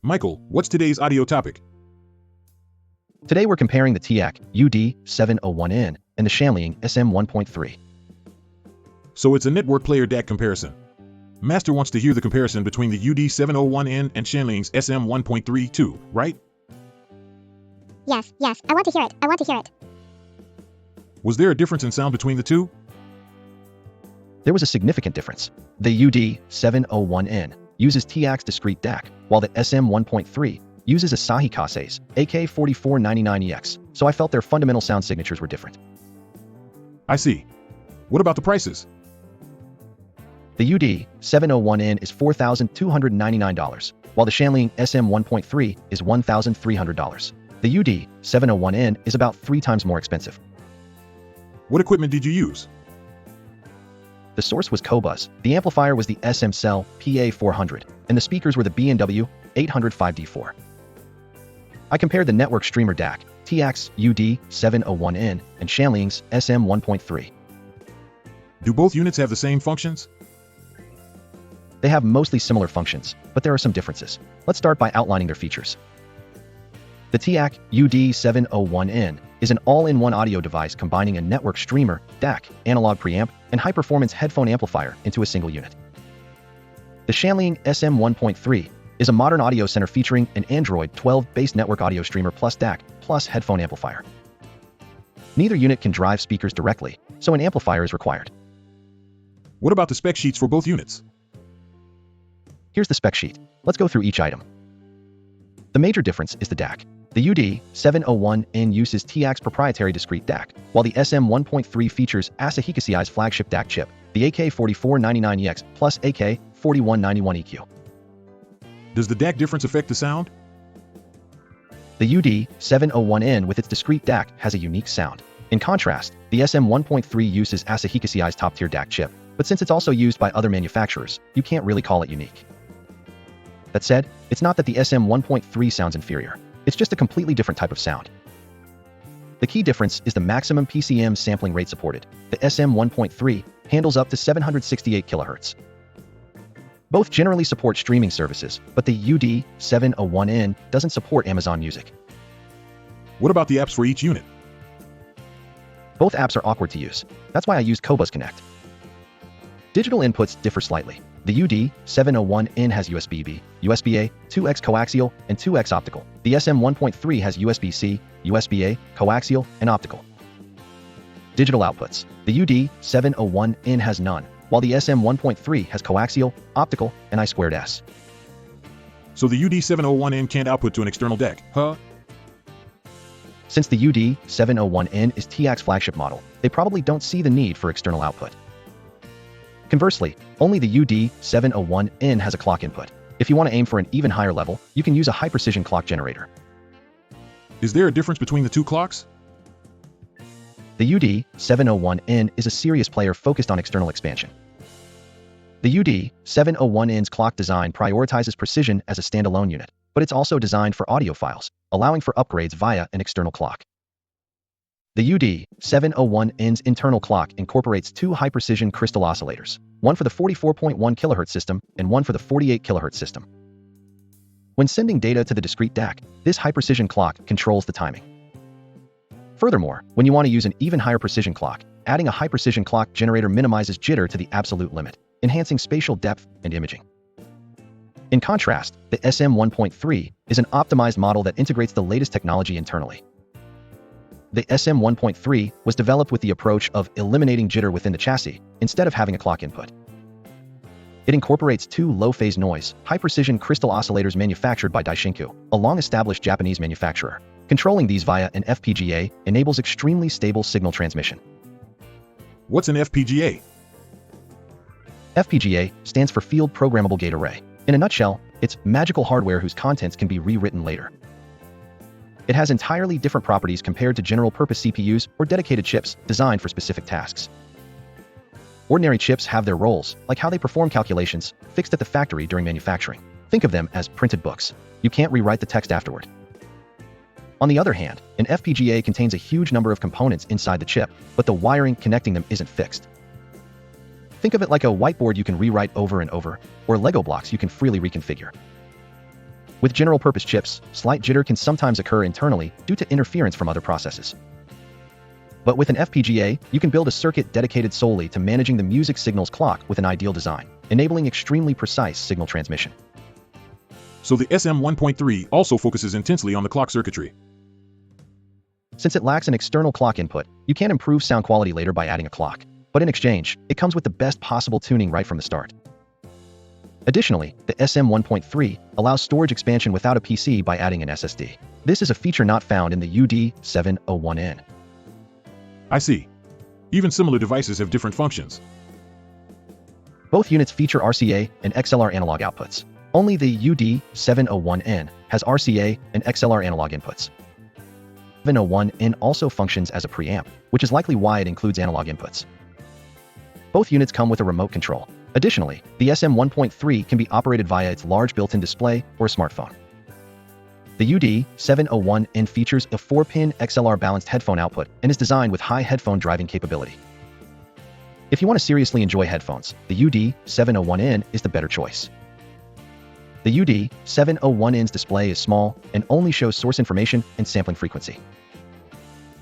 Michael, what's today's audio topic? Today we're comparing the TEAC UD-701N and the SHANLING SM1.3. So it's a network player DAC comparison. Master wants to hear the comparison between the UD-701N and SHANLING's SM1.3 too, right? Yes, I want to hear it. Was there a difference in sound between the two? There was a significant difference. The UD-701N uses TEAC's discrete DAC, while the SM1.3 uses Asahi Kasei's AK4499EX, so I felt their fundamental sound signatures were different. I see. What about the prices? The UD-701N is $4,299, while the SHANLING SM1.3 is $1,300. The UD-701N is about 3 times more expensive. What equipment did you use? The source was Cobuzz, the amplifier was the SM Cell PA400, and the speakers were the B&W 805D4. I compared the network streamer DAC, TEAC's UD-701N, and SHANLING's SM1.3. Do both units have the same functions? They have mostly similar functions, but there are some differences. Let's start by outlining their features. The TEAC UD-701N is an all-in-one audio device combining a network streamer, DAC, analog preamp, and high-performance headphone amplifier into a single unit. The SHANLING SM1.3 is a modern audio center featuring an Android 12-based network audio streamer plus DAC plus headphone amplifier. Neither unit can drive speakers directly, so an amplifier is required. What about the spec sheets for both units? Here's the spec sheet. Let's go through each item. The major difference is the DAC. The UD-701N uses TEAC's proprietary discrete DAC, while the SM1.3 features Asahi Kasei's flagship DAC chip, the AK4499EX plus AK4191EQ. Does the DAC difference affect the sound? The UD-701N with its discrete DAC has a unique sound. In contrast, the SM1.3 uses Asahi Kasei's top-tier DAC chip, but since it's also used by other manufacturers, you can't really call it unique. That said, it's not that the SM1.3 sounds inferior. It's just a completely different type of sound. The key difference is the maximum PCM sampling rate supported. The SM1.3 handles up to 768 kHz. Both generally support streaming services, but the UD-701N doesn't support Amazon Music. What about the apps for each unit? Both apps are awkward to use. That's why I used Cobuzz Connect. Digital inputs differ slightly. The UD-701N has USB-B, USB-A, 2x coaxial, and 2x optical. The SM1.3 has USB-C, USB-A, coaxial, and optical. Digital outputs. The UD-701N has none, while the SM1.3 has coaxial, optical, and I2S. So the UD-701N can't output to an external DAC, huh? Since the UD-701N is TEAC's flagship model, they probably don't see the need for external output. Conversely, only the UD-701N has a clock input. If you want to aim for an even higher level, you can use a high-precision clock generator. Is there a difference between the two clocks? The UD-701N is a serious player focused on external expansion. The UD-701N's clock design prioritizes precision as a standalone unit, but it's also designed for audiophiles, allowing for upgrades via an external clock. The UD-701N's internal clock incorporates 2 high-precision crystal oscillators, one for the 44.1 kHz system and one for the 48 kHz system. When sending data to the discrete DAC, this high-precision clock controls the timing. Furthermore, when you want to use an even higher precision clock, adding a high-precision clock generator minimizes jitter to the absolute limit, enhancing spatial depth and imaging. In contrast, the SM1.3 is an optimized model that integrates the latest technology internally. The SM1.3 was developed with the approach of eliminating jitter within the chassis, instead of having a clock input. It incorporates 2 low-phase noise, high-precision crystal oscillators manufactured by Daishinku, a long-established Japanese manufacturer. Controlling these via an FPGA enables extremely stable signal transmission. What's an FPGA? FPGA stands for Field Programmable Gate Array. In a nutshell, it's magical hardware whose contents can be rewritten later. It has entirely different properties compared to general-purpose CPUs or dedicated chips designed for specific tasks. Ordinary chips have their roles, like how they perform calculations, fixed at the factory during manufacturing. Think of them as printed books. You can't rewrite the text afterward. On the other hand, an FPGA contains a huge number of components inside the chip, but the wiring connecting them isn't fixed. Think of it like a whiteboard you can rewrite over and over, or Lego blocks you can freely reconfigure. With general-purpose chips, slight jitter can sometimes occur internally due to interference from other processes. But with an FPGA, you can build a circuit dedicated solely to managing the music signals clock with an ideal design, enabling extremely precise signal transmission. So the SM1.3 also focuses intensely on the clock circuitry. Since it lacks an external clock input, you can improve sound quality later by adding a clock. But in exchange, it comes with the best possible tuning right from the start. Additionally, the SM1.3 allows storage expansion without a PC by adding an SSD. This is a feature not found in the UD-701N. I see. Even similar devices have different functions. Both units feature RCA and XLR analog outputs. Only the UD-701N has RCA and XLR analog inputs. 701N also functions as a preamp, which is likely why it includes analog inputs. Both units come with a remote control. Additionally, the SM1.3 can be operated via its large built-in display or a smartphone. The UD-701N features a 4-pin XLR balanced headphone output and is designed with high headphone driving capability. If you want to seriously enjoy headphones, the UD-701N is the better choice. The UD-701N's display is small and only shows source information and sampling frequency.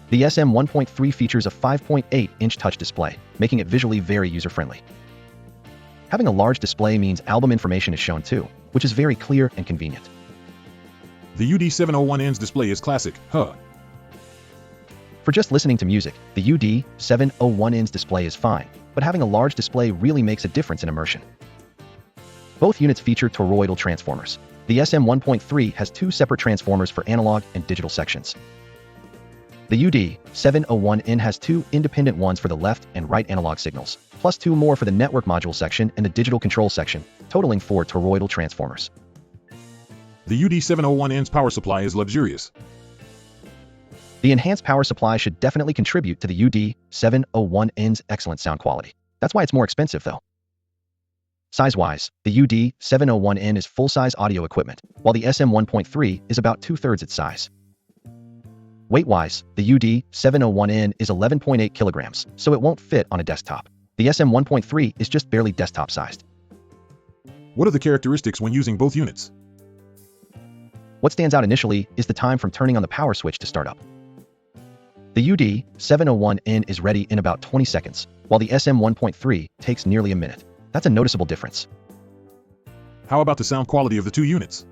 The SM1.3 features a 5.8-inch touch display, making it visually very user-friendly. Having a large display means album information is shown too, which is very clear and convenient. The UD-701N's display is classic, huh? For just listening to music, the UD-701N's display is fine, but having a large display really makes a difference in immersion. Both units feature toroidal transformers. The SM1.3 has 2 separate transformers for analog and digital sections. The UD-701N has 2 independent ones for the left and right analog signals, plus 2 more for the network module section and the digital control section, totaling 4 toroidal transformers. The UD-701N's power supply is luxurious. The enhanced power supply should definitely contribute to the UD-701N's excellent sound quality. That's why it's more expensive though. Size-wise, the UD-701N is full-size audio equipment, while the SM1.3 is about 2/3 its size. Weight-wise, the UD-701N is 11.8 kilograms, so it won't fit on a desktop. The SM1.3 is just barely desktop-sized. What are the characteristics when using both units? What stands out initially is the time from turning on the power switch to start up. The UD-701N is ready in about 20 seconds, while the SM1.3 takes nearly a minute. That's a noticeable difference. How about the sound quality of the two units?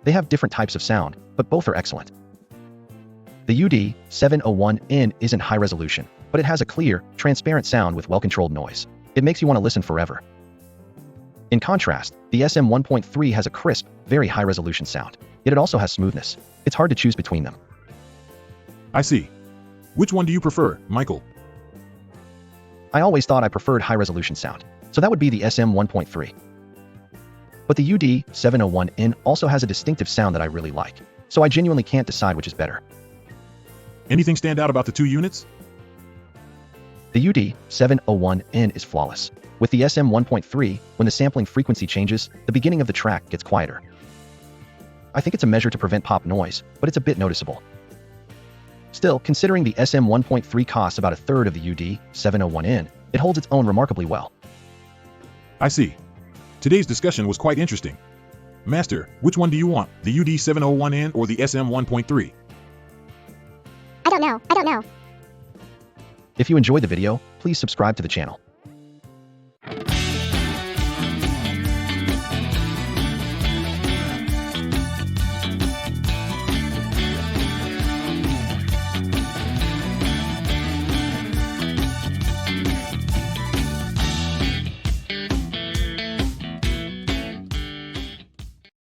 They have different types of sound, but both are excellent. The UD-701N isn't high resolution, but it has a clear, transparent sound with well-controlled noise. It makes you want to listen forever. In contrast, the SM1.3 has a crisp, very high-resolution sound, yet it also has smoothness. It's hard to choose between them. I see. Which one do you prefer, Michael? I always thought I preferred high-resolution sound, so that would be the SM1.3. But the UD-701N also has a distinctive sound that I really like, so I genuinely can't decide which is better. Anything stand out about the two units? The UD-701N is flawless. With the SM1.3, when the sampling frequency changes, the beginning of the track gets quieter. I think it's a measure to prevent pop noise, but it's a bit noticeable. Still, considering the SM1.3 costs about 1/3 of the UD-701N, it holds its own remarkably well. I see. Today's discussion was quite interesting. Master, which one do you want, the UD-701N or the SM1.3? I don't know. If you enjoyed the video, please subscribe to the channel.